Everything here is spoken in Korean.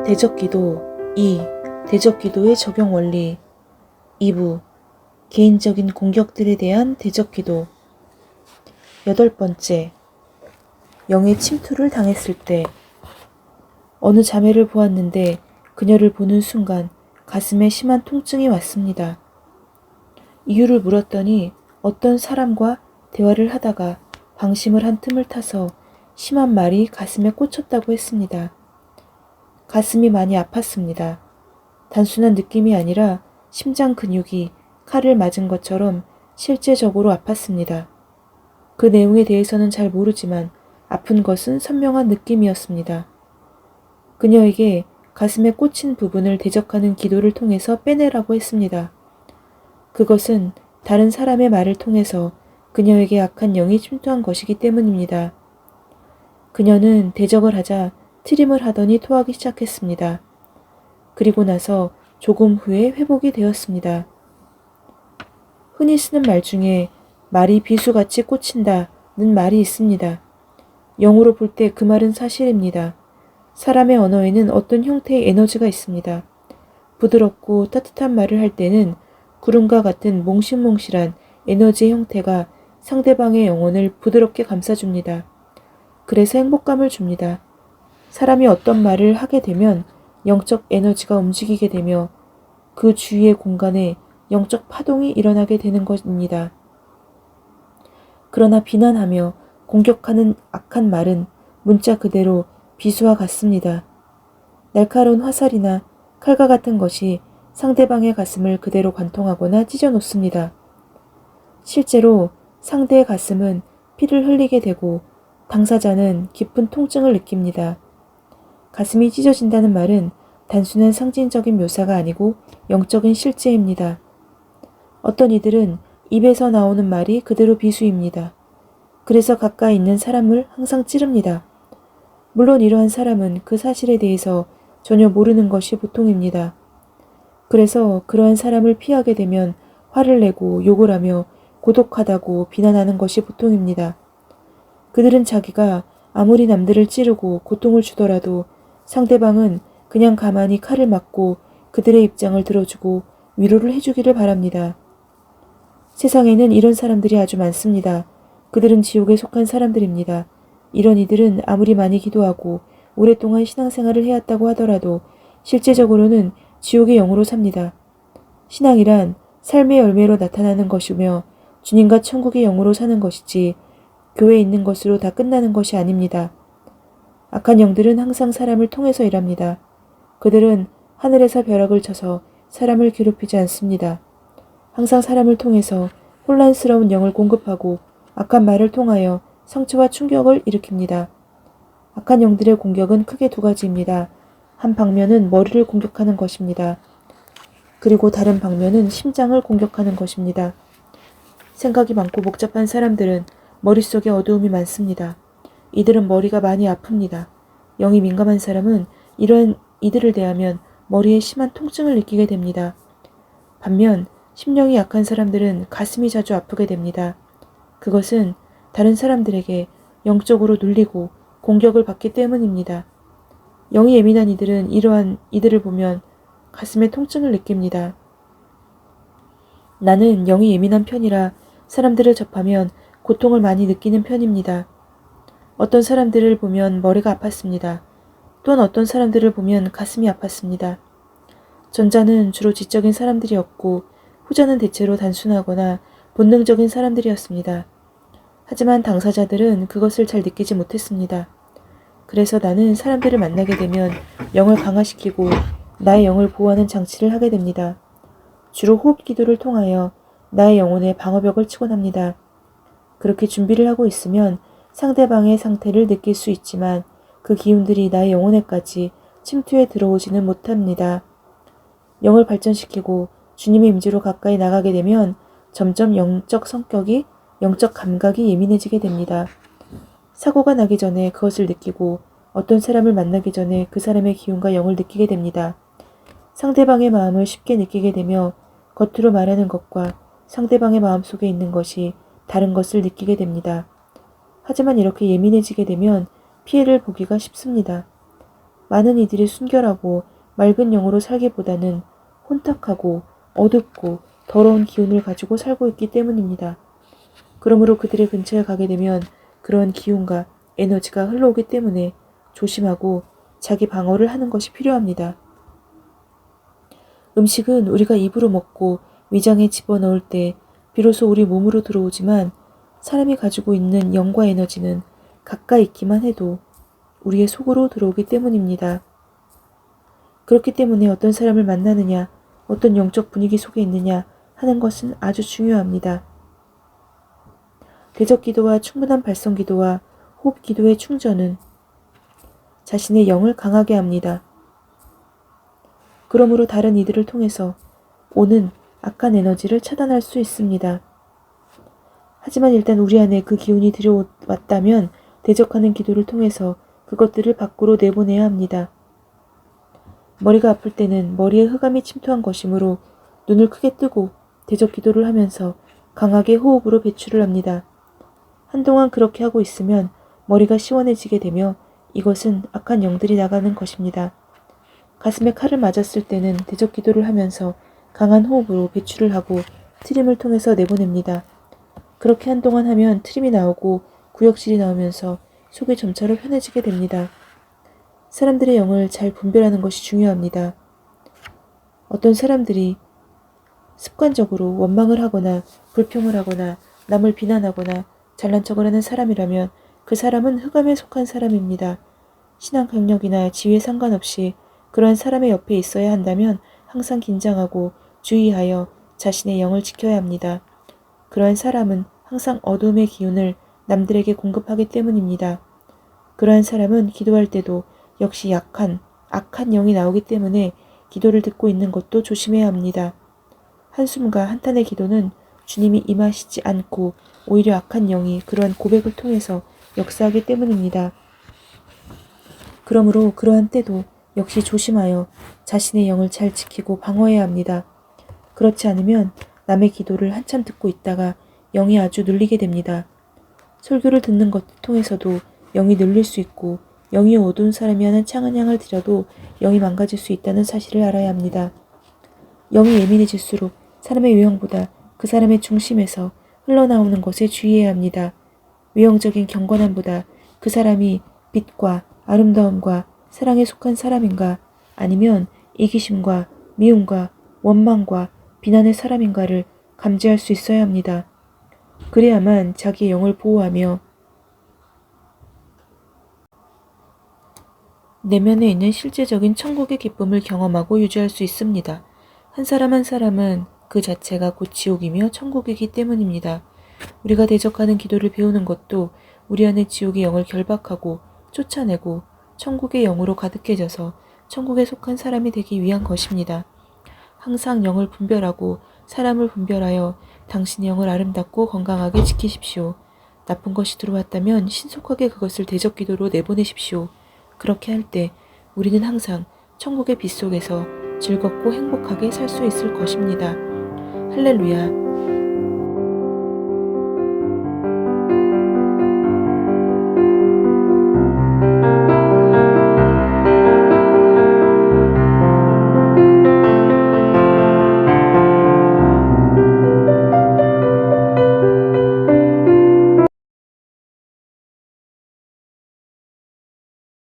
대적기도 2. 대적기도의 적용 원리 2부 개인적인 공격들에 대한 대적기도 8번째 영의 침투를 당했을 때 어느 자매를 보았는데 그녀를 보는 순간 가슴에 심한 통증이 왔습니다. 이유를 물었더니 어떤 사람과 대화를 하다가 방심을 한 틈을 타서 심한 말이 가슴에 꽂혔다고 했습니다. 가슴이 많이 아팠습니다. 단순한 느낌이 아니라 심장 근육이 칼을 맞은 것처럼 실제적으로 아팠습니다. 그 내용에 대해서는 잘 모르지만 아픈 것은 선명한 느낌이었습니다. 그녀에게 가슴에 꽂힌 부분을 대적하는 기도를 통해서 빼내라고 했습니다. 그것은 다른 사람의 말을 통해서 그녀에게 악한 영이 침투한 것이기 때문입니다. 그녀는 대적을 하자 트림을 하더니 토하기 시작했습니다. 그리고 나서 조금 후에 회복이 되었습니다. 흔히 쓰는 말 중에 말이 비수같이 꽂힌다는 말이 있습니다. 영어로 볼 때 그 말은 사실입니다. 사람의 언어에는 어떤 형태의 에너지가 있습니다. 부드럽고 따뜻한 말을 할 때는 구름과 같은 몽실몽실한 에너지의 형태가 상대방의 영혼을 부드럽게 감싸줍니다. 그래서 행복감을 줍니다. 사람이 어떤 말을 하게 되면 영적 에너지가 움직이게 되며 그 주위의 공간에 영적 파동이 일어나게 되는 것입니다. 그러나 비난하며 공격하는 악한 말은 문자 그대로 비수와 같습니다. 날카로운 화살이나 칼과 같은 것이 상대방의 가슴을 그대로 관통하거나 찢어놓습니다. 실제로 상대의 가슴은 피를 흘리게 되고 당사자는 깊은 통증을 느낍니다. 가슴이 찢어진다는 말은 단순한 상징적인 묘사가 아니고 영적인 실제입니다. 어떤 이들은 입에서 나오는 말이 그대로 비수입니다. 그래서 가까이 있는 사람을 항상 찌릅니다. 물론 이러한 사람은 그 사실에 대해서 전혀 모르는 것이 보통입니다. 그래서 그러한 사람을 피하게 되면 화를 내고 욕을 하며 고독하다고 비난하는 것이 보통입니다. 그들은 자기가 아무리 남들을 찌르고 고통을 주더라도 상대방은 그냥 가만히 칼을 맞고 그들의 입장을 들어주고 위로를 해주기를 바랍니다. 세상에는 이런 사람들이 아주 많습니다. 그들은 지옥에 속한 사람들입니다. 이런 이들은 아무리 많이 기도하고 오랫동안 신앙생활을 해왔다고 하더라도 실제적으로는 지옥의 영으로 삽니다. 신앙이란 삶의 열매로 나타나는 것이며 주님과 천국의 영으로 사는 것이지 교회에 있는 것으로 다 끝나는 것이 아닙니다. 악한 영들은 항상 사람을 통해서 일합니다. 그들은 하늘에서 벼락을 쳐서 사람을 괴롭히지 않습니다. 항상 사람을 통해서 혼란스러운 영을 공급하고 악한 말을 통하여 상처와 충격을 일으킵니다. 악한 영들의 공격은 크게 두 가지입니다. 한 방면은 머리를 공격하는 것입니다. 그리고 다른 방면은 심장을 공격하는 것입니다. 생각이 많고 복잡한 사람들은 머릿속에 어두움이 많습니다. 이들은 머리가 많이 아픕니다. 영이 민감한 사람은 이런 이들을 대하면 머리에 심한 통증을 느끼게 됩니다. 반면 심령이 약한 사람들은 가슴이 자주 아프게 됩니다. 그것은 다른 사람들에게 영적으로 눌리고 공격을 받기 때문입니다. 영이 예민한 이들은 이러한 이들을 보면 가슴에 통증을 느낍니다. 나는 영이 예민한 편이라 사람들을 접하면 고통을 많이 느끼는 편입니다. 어떤 사람들을 보면 머리가 아팠습니다. 또한 어떤 사람들을 보면 가슴이 아팠습니다. 전자는 주로 지적인 사람들이었고 후자는 대체로 단순하거나 본능적인 사람들이었습니다. 하지만 당사자들은 그것을 잘 느끼지 못했습니다. 그래서 나는 사람들을 만나게 되면 영을 강화시키고 나의 영을 보호하는 장치를 하게 됩니다. 주로 호흡 기도를 통하여 나의 영혼에 방어벽을 치곤 합니다. 그렇게 준비를 하고 있으면 상대방의 상태를 느낄 수 있지만 그 기운들이 나의 영혼에까지 침투해 들어오지는 못합니다. 영을 발전시키고 주님의 임재로 가까이 나가게 되면 점점 영적 성격이 영적 감각이 예민해지게 됩니다. 사고가 나기 전에 그것을 느끼고 어떤 사람을 만나기 전에 그 사람의 기운과 영을 느끼게 됩니다. 상대방의 마음을 쉽게 느끼게 되며 겉으로 말하는 것과 상대방의 마음속에 있는 것이 다른 것을 느끼게 됩니다. 하지만 이렇게 예민해지게 되면 피해를 보기가 쉽습니다. 많은 이들이 순결하고 맑은 영으로 살기보다는 혼탁하고 어둡고 더러운 기운을 가지고 살고 있기 때문입니다. 그러므로 그들의 근처에 가게 되면 그런 기운과 에너지가 흘러오기 때문에 조심하고 자기 방어를 하는 것이 필요합니다. 음식은 우리가 입으로 먹고 위장에 집어넣을 때 비로소 우리 몸으로 들어오지만 사람이 가지고 있는 영과 에너지는 가까이 있기만 해도 우리의 속으로 들어오기 때문입니다. 그렇기 때문에 어떤 사람을 만나느냐, 어떤 영적 분위기 속에 있느냐 하는 것은 아주 중요합니다. 대적 기도와 충분한 발성 기도와 호흡 기도의 충전은 자신의 영을 강하게 합니다. 그러므로 다른 이들을 통해서 오는 악한 에너지를 차단할 수 있습니다. 하지만 일단 우리 안에 그 기운이 들여왔다면 대적하는 기도를 통해서 그것들을 밖으로 내보내야 합니다. 머리가 아플 때는 머리에 흑암이 침투한 것이므로 눈을 크게 뜨고 대적 기도를 하면서 강하게 호흡으로 배출을 합니다. 한동안 그렇게 하고 있으면 머리가 시원해지게 되며 이것은 악한 영들이 나가는 것입니다. 가슴에 칼을 맞았을 때는 대적 기도를 하면서 강한 호흡으로 배출을 하고 트림을 통해서 내보냅니다. 그렇게 한동안 하면 트림이 나오고 구역질이 나오면서 속이 점차로 편해지게 됩니다. 사람들의 영을 잘 분별하는 것이 중요합니다. 어떤 사람들이 습관적으로 원망을 하거나 불평을 하거나 남을 비난하거나 잘난 척을 하는 사람이라면 그 사람은 흑암에 속한 사람입니다. 신앙 경력이나 지위에 상관없이 그러한 사람의 옆에 있어야 한다면 항상 긴장하고 주의하여 자신의 영을 지켜야 합니다. 그러한 사람은 항상 어둠의 기운을 남들에게 공급하기 때문입니다. 그러한 사람은 기도할 때도 역시 악한 영이 나오기 때문에 기도를 듣고 있는 것도 조심해야 합니다. 한숨과 한탄의 기도는 주님이 임하시지 않고 오히려 악한 영이 그러한 고백을 통해서 역사하기 때문입니다. 그러므로 그러한 때도 역시 조심하여 자신의 영을 잘 지키고 방어해야 합니다. 그렇지 않으면 남의 기도를 한참 듣고 있다가 영이 아주 눌리게 됩니다. 설교를 듣는 것을 통해서도 영이 눌릴 수 있고 영이 어두운 사람이 하는 찬양을 들어도 영이 망가질 수 있다는 사실을 알아야 합니다. 영이 예민해질수록 사람의 유형보다 그 사람의 중심에서 흘러나오는 것에 주의해야 합니다. 외형적인 경건함보다 그 사람이 빛과 아름다움과 사랑에 속한 사람인가 아니면 이기심과 미움과 원망과 비난의 사람인가를 감지할 수 있어야 합니다. 그래야만 자기의 영을 보호하며 내면에 있는 실제적인 천국의 기쁨을 경험하고 유지할 수 있습니다. 한 사람 한 사람은 그 자체가 곧 지옥이며 천국이기 때문입니다. 우리가 대적하는 기도를 배우는 것도 우리 안의 지옥의 영을 결박하고 쫓아내고 천국의 영으로 가득해져서 천국에 속한 사람이 되기 위한 것입니다. 항상 영을 분별하고 사람을 분별하여 당신의 영을 아름답고 건강하게 지키십시오. 나쁜 것이 들어왔다면 신속하게 그것을 대적 기도로 내보내십시오. 그렇게 할 때 우리는 항상 천국의 빛 속에서 즐겁고 행복하게 살 수 있을 것입니다. 할렐루야.